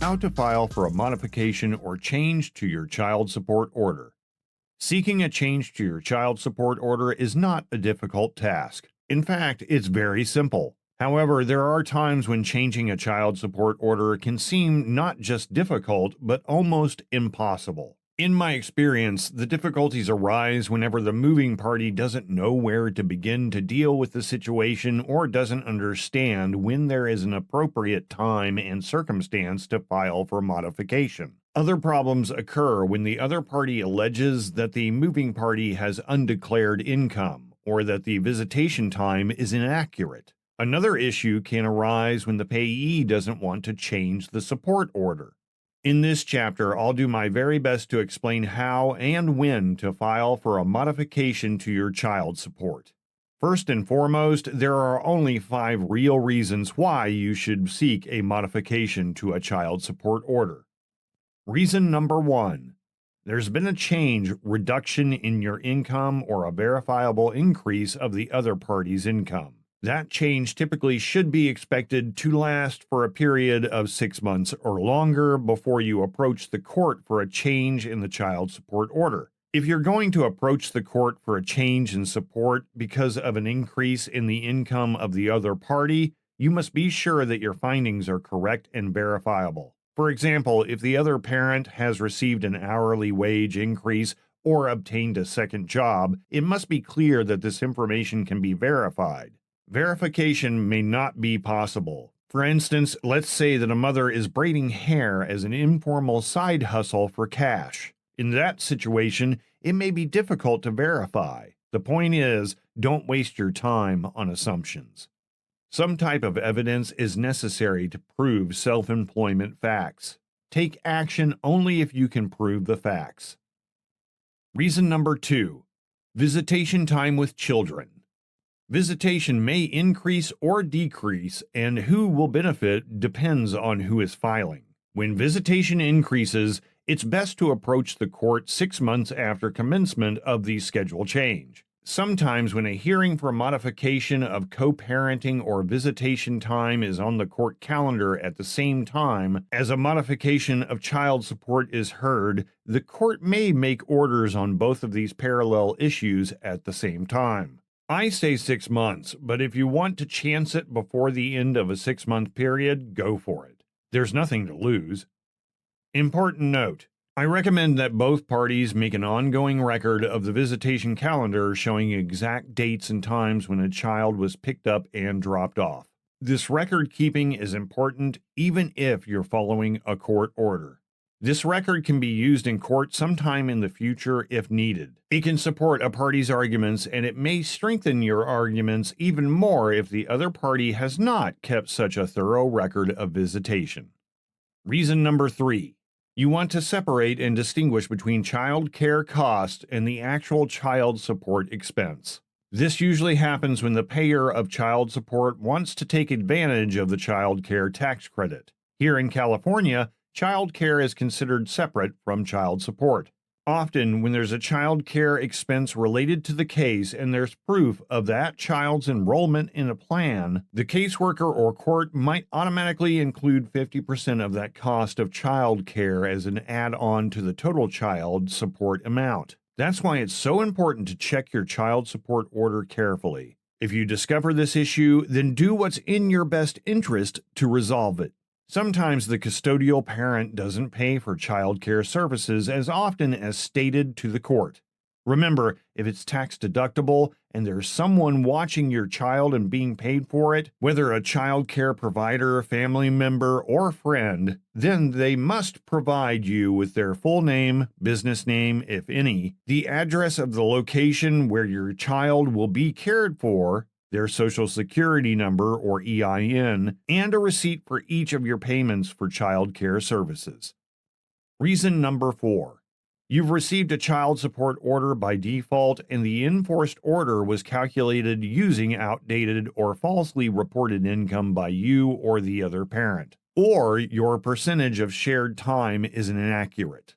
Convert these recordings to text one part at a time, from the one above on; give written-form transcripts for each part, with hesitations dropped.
how to file for a modification or change to your child support order. Seeking a change to your child support order is not a difficult task. In fact, it's very simple. However, there are times when changing a child support order can seem not just difficult, but almost impossible. In my experience, the difficulties arise whenever the moving party doesn't know where to begin to deal with the situation or doesn't understand when there is an appropriate time and circumstance to file for modification. Other problems occur when the other party alleges that the moving party has undeclared income or that the visitation time is inaccurate. Another issue can arise when the payee doesn't want to change the support order. In this chapter, I'll do my very best to explain how and when to file for a modification to your child support. First and foremost, there are only 5 real reasons why you should seek a modification to a child support order. Reason number 1. There's been a change, reduction in your income, or a verifiable increase of the other party's income. That change typically should be expected to last for a period of 6 months or longer before you approach the court for a change in the child support order. If you're going to approach the court for a change in support because of an increase in the income of the other party, you must be sure that your findings are correct and verifiable. For example, if the other parent has received an hourly wage increase or obtained a second job, it must be clear that this information can be verified. Verification may not be possible. For instance, let's say that a mother is braiding hair as an informal side hustle for cash. In that situation, it may be difficult to verify. The point is, don't waste your time on assumptions. Some type of evidence is necessary to prove self-employment facts. Take action only if you can prove the facts. Reason number 2. Visitation time with children. Visitation may increase or decrease, and who will benefit depends on who is filing. When visitation increases, it's best to approach the court 6 months after commencement of the schedule change. Sometimes when a hearing for modification of co-parenting or visitation time is on the court calendar at the same time as a modification of child support is heard, the court may make orders on both of these parallel issues at the same time. I say 6 months, but if you want to chance it before the end of a 6-month period, go for it. There's nothing to lose. Important note. I recommend that both parties make an ongoing record of the visitation calendar showing exact dates and times when a child was picked up and dropped off. This record keeping is important even if you're following a court order. This record can be used in court sometime in the future if needed. It can support a party's arguments, and it may strengthen your arguments even more if the other party has not kept such a thorough record of visitation. Reason number 3. You want to separate and distinguish between child care cost and the actual child support expense. This usually happens when the payer of child support wants to take advantage of the child care tax credit. Here in California, child care is considered separate from child support. Often, when there's a child care expense related to the case and there's proof of that child's enrollment in a plan, the caseworker or court might automatically include 50% of that cost of child care as an add-on to the total child support amount. That's why it's so important to check your child support order carefully. If you discover this issue, then do what's in your best interest to resolve it. Sometimes the custodial parent doesn't pay for child care services as often as stated to the court. Remember, if it's tax deductible and there's someone watching your child and being paid for it, whether a child care provider, family member, or friend, then they must provide you with their full name, business name, if any, the address of the location where your child will be cared for, their Social Security number or EIN, and a receipt for each of your payments for child care services. Reason number 4. You've received a child support order by default, and the enforced order was calculated using outdated or falsely reported income by you or the other parent, or your percentage of shared time is inaccurate.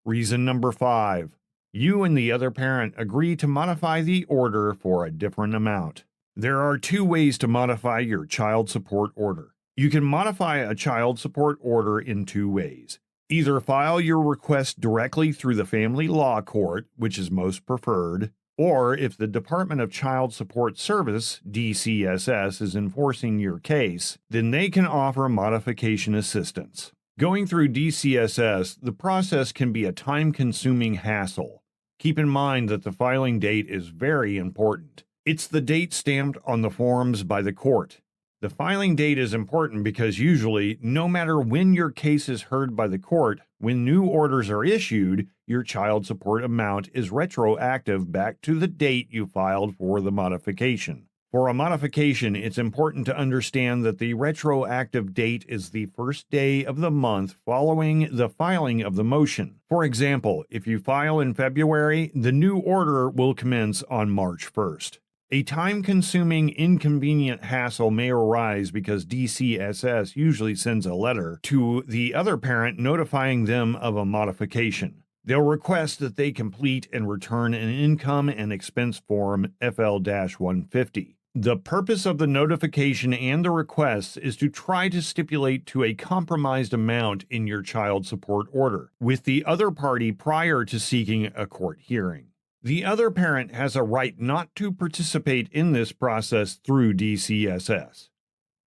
Reason number 5. You and the other parent agree to modify the order for a different amount. There are 2 ways to modify your child support order. You can modify a child support order in two ways. Either file your request directly through the family law court, which is most preferred, or if the Department of Child Support Service, DCSS, is enforcing your case, then they can offer modification assistance. Going through DCSS, the process can be a time-consuming hassle. Keep in mind that the filing date is very important. It's the date stamped on the forms by the court. The filing date is important because usually, no matter when your case is heard by the court, when new orders are issued, your child support amount is retroactive back to the date you filed for the modification. For a modification, it's important to understand that the retroactive date is the first day of the month following the filing of the motion. For example, if you file in February, the new order will commence on March 1st. A time-consuming, inconvenient hassle may arise because DCSS usually sends a letter to the other parent notifying them of a modification. They'll request that they complete and return an income and expense form FL-150. The purpose of the notification and the requests is to try to stipulate to a compromised amount in your child support order with the other party prior to seeking a court hearing. The other parent has a right not to participate in this process through DCSS.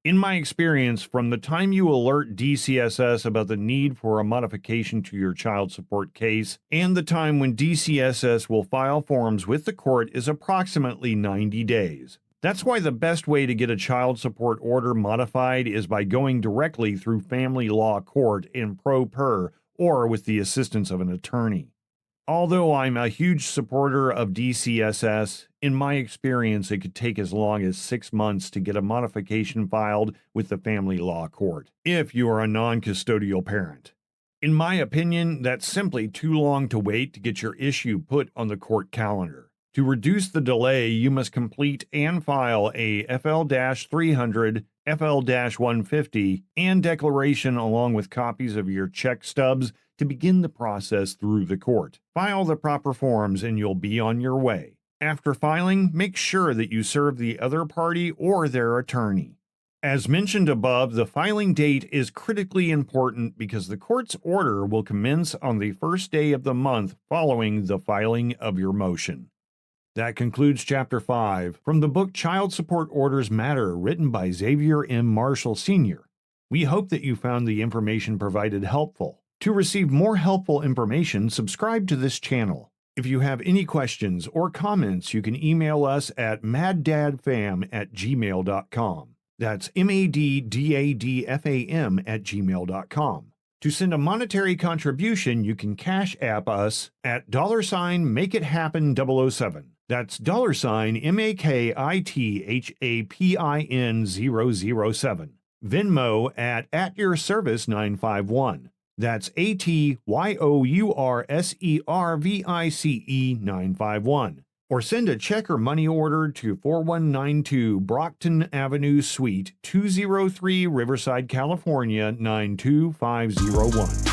In my experience, from the time you alert DCSS about the need for a modification to your child support case and the time when DCSS will file forms with the court is approximately 90 days. That's why the best way to get a child support order modified is by going directly through family law court in pro per or with the assistance of an attorney. Although I'm a huge supporter of DCSS, in my experience it could take as long as 6 months to get a modification filed with the family law court, if you are a non-custodial parent. In my opinion, that's simply too long to wait to get your issue put on the court calendar. To reduce the delay, you must complete and file a FL-300, FL-150, and declaration along with copies of your check stubs to begin the process through the court. File the proper forms and you'll be on your way. After filing, make sure that you serve the other party or their attorney. As mentioned above, the filing date is critically important because the court's order will commence on the first day of the month following the filing of your motion. That concludes Chapter 5 from the book Child Support Orders Matter, written by Xavier M. Marshall Sr. We hope that you found the information provided helpful. To receive more helpful information, subscribe to this channel. If you have any questions or comments, you can email us at maddadfam@gmail.com. That's maddadfam@gmail.com. To send a monetary contribution, you can Cash App us at $MakeItHappen007. That's $MakeItHappin007. Venmo at @yourservice951. That's ATYOURSERVICE951. Or send a check or money order to 4192 Brockton Avenue, Suite 203, Riverside, California 92501.